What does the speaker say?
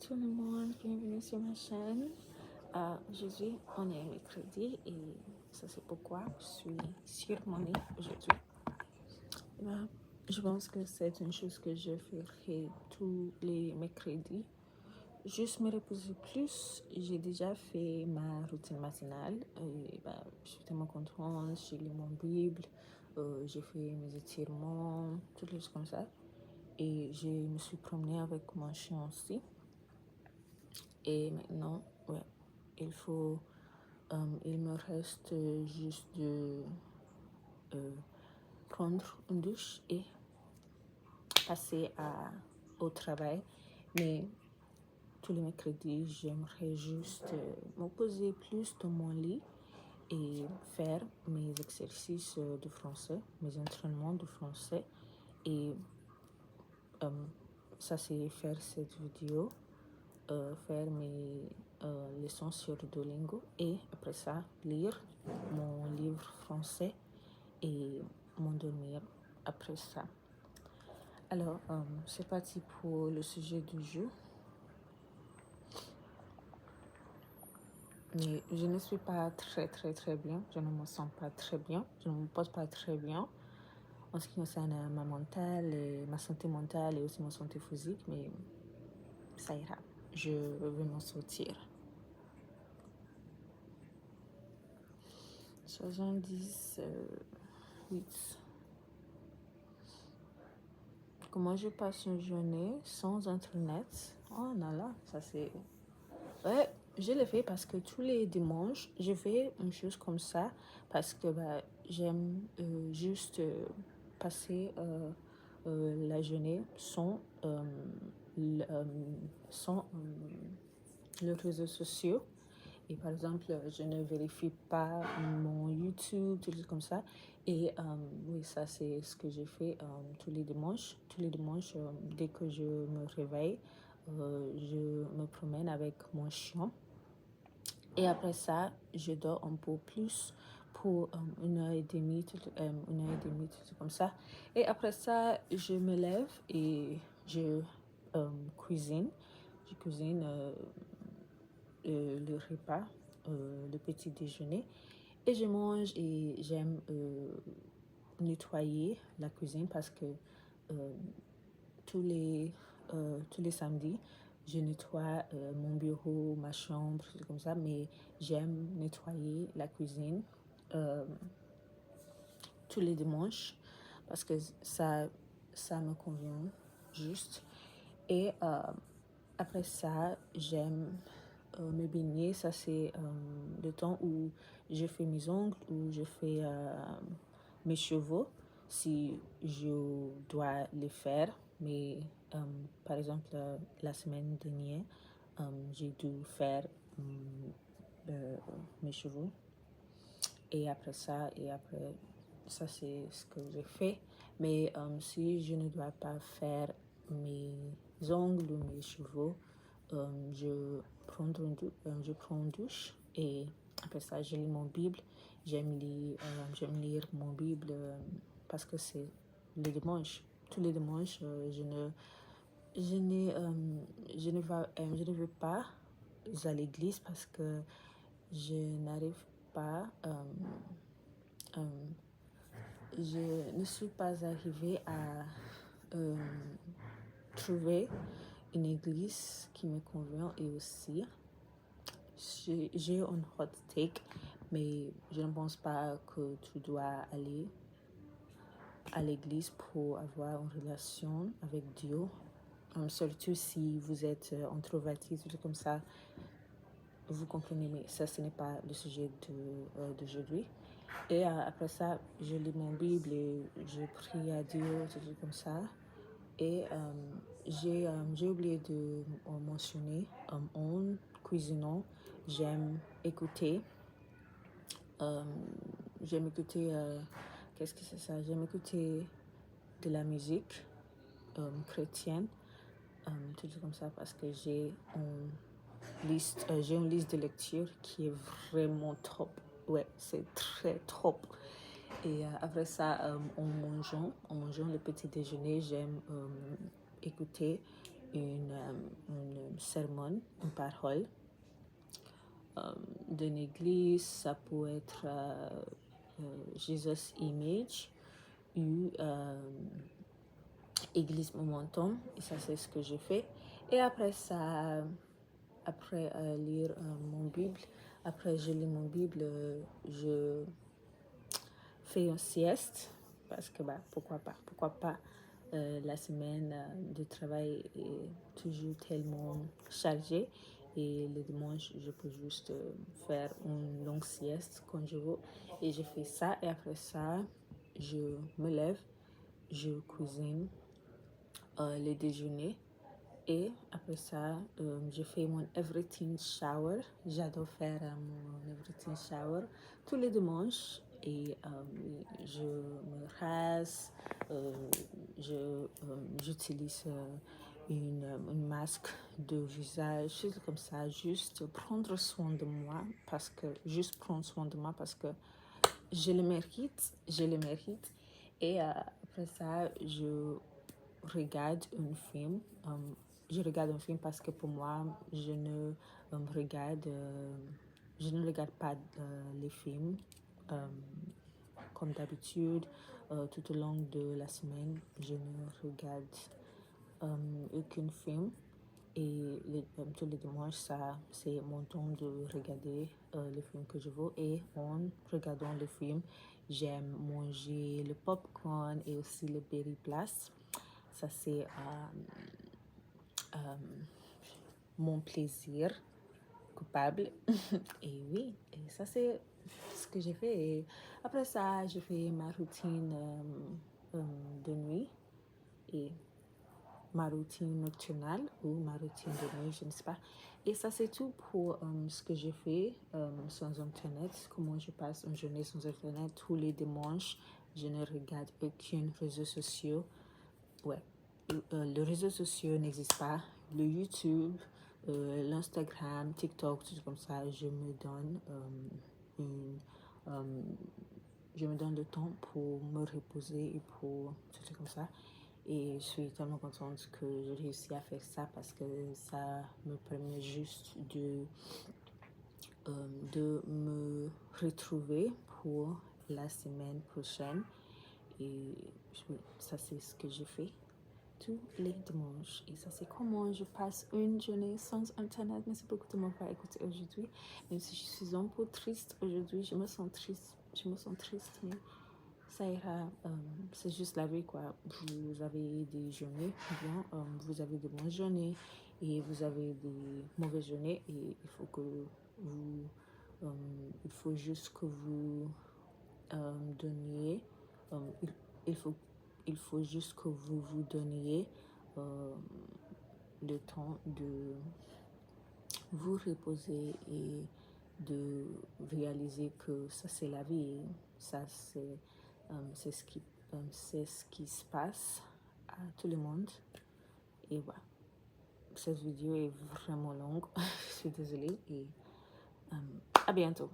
tout le monde, bienvenue sur ma chaîne. Aujourd'hui, on est mercredi et ça c'est pourquoi je suis sur mon lit aujourd'hui. Je pense que c'est une chose que je ferai tous les mercredis. Juste me reposer plus. J'ai déjà fait ma routine matinale. Et, je suis tellement contente. J'ai lu mon Bible. J'ai fait mes étirements, toutes les choses comme ça. Et je me suis promenée avec mon chien aussi. Et maintenant, ouais, il me reste juste de prendre une douche et passer au travail. Mais tous les mercredis, j'aimerais juste me poser plus dans mon lit et faire mes exercices de français, mes entraînements de français. Et ça, c'est faire cette vidéo, faire mes leçons sur Duolingo et après ça, lire mon livre français et m'endormir après ça. Alors, c'est parti pour le sujet du jour. Mais je ne suis pas très bien, je ne me sens pas très bien, je ne me porte pas très bien en ce qui concerne ma santé mentale et aussi ma santé physique, mais ça ira, je vais m'en sortir. 78. Comment je passe une journée sans internet? Oh là là, ça c'est... Ouais, je le fais parce que tous les dimanches, je fais une chose comme ça parce que j'aime juste passer la journée sans les réseaux sociaux. Et par exemple, je ne vérifie pas mon YouTube, tout comme ça. Et oui, ça c'est ce que je fais tous les dimanches. Tous les dimanches, dès que je me réveille, je me promène avec mon chien. Et après ça, je dors un peu plus pour 1h30, tout comme ça. Et après ça, je me lève et je cuisine. Je cuisine le repas, le petit déjeuner. Et je mange et j'aime nettoyer la cuisine parce que tous les samedis, je nettoie mon bureau, ma chambre, comme ça, mais j'aime nettoyer la cuisine tous les dimanches parce que ça me convient juste. Et après ça, j'aime me baigner. Ça, c'est le temps où je fais mes ongles, où je fais mes cheveux, si je dois les faire. Mais par exemple, la semaine dernière, j'ai dû faire mes cheveux. Et après ça, c'est ce que j'ai fait. Mais si je ne dois pas faire mes ongles ou mes cheveux, je prends une douche et après ça, je lis mon Bible. J'aime lire mon Bible parce que c'est le dimanche. Tous les dimanches, je ne vais pas à l'église parce que je n'arrive pas, je ne suis pas arrivée à trouver une église qui me convient et aussi j'ai un hot take, mais je ne pense pas que tu dois aller à l'église pour avoir une relation avec Dieu, surtout si vous êtes introverti, tout comme ça. Vous comprenez, mais ça, ce n'est pas le sujet d'aujourd'hui. Et après ça, je lis mon Bible et je prie à Dieu, tout comme ça. Et j'ai oublié de mentionner, en cuisinant, j'aime écouter, qu'est-ce que c'est ça? J'aime écouter de la musique chrétienne, tout comme ça, parce que j'ai une liste de lecture qui est vraiment top. Ouais, c'est très top. Et après ça, en mangeant le petit déjeuner, j'aime écouter une sermon, une parole d'une église. Ça peut être Jesus Image ou Église Momentum, et ça c'est ce que je fais. Et après ça, après lire mon Bible, après je lis mon Bible, je fais une sieste parce que pourquoi pas, la semaine de travail est toujours tellement chargée et le dimanche je peux juste faire une longue sieste quand je veux, et je fais ça. Et après ça je me lève, je cuisine le déjeuner, et après ça je fais mon everything shower. J'adore faire mon everything shower tous les dimanches, et je me rase, j'utilise une masque de visage, juste comme ça, juste prendre soin de moi, parce que je le mérite. Et après ça, je regarde un film. Je regarde un film parce que pour moi, je ne regarde pas les films comme d'habitude. Tout au long de la semaine, je ne regarde aucun film. Et tous les dimanches, ça, c'est mon temps de regarder le film que je veux. Et en regardant le film, j'aime manger le popcorn et aussi le berry blast. Ça, c'est mon plaisir coupable. Et oui, et ça, c'est ce que j'ai fait. Et après ça, je fais ma routine de nuit, et ma routine nocturnale ou ma routine de nuit, je ne sais pas. Et ça, c'est tout pour ce que je fais sans Internet. Comment je passe une journée sans Internet tous les dimanches. Je ne regarde aucun réseau social. Ouais, les réseaux sociaux n'existent pas. Le YouTube, l'Instagram, TikTok, tout comme ça, je me donne le temps pour me reposer et pour tout comme ça. Et je suis tellement contente que j'ai réussi à faire ça, parce que ça me permet juste de me retrouver pour la semaine prochaine. Et oui, ça c'est ce que je fais tous les dimanches. Et ça c'est comment je passe une journée sans Internet. Merci beaucoup de m'avoir écouté aujourd'hui. Même si je suis un peu triste aujourd'hui, je me sens triste, mais ça ira, c'est juste la vie, quoi. Vous avez des journées bien, vous avez de bonnes journées et vous avez des mauvaises journées, et il faut juste que vous donniez, il faut juste que vous vous donniez le temps de vous reposer et de réaliser que ça c'est la vie, ça c'est ce qui se passe à tout le monde. Et voilà, cette vidéo est vraiment longue. Je suis désolée, et à bientôt.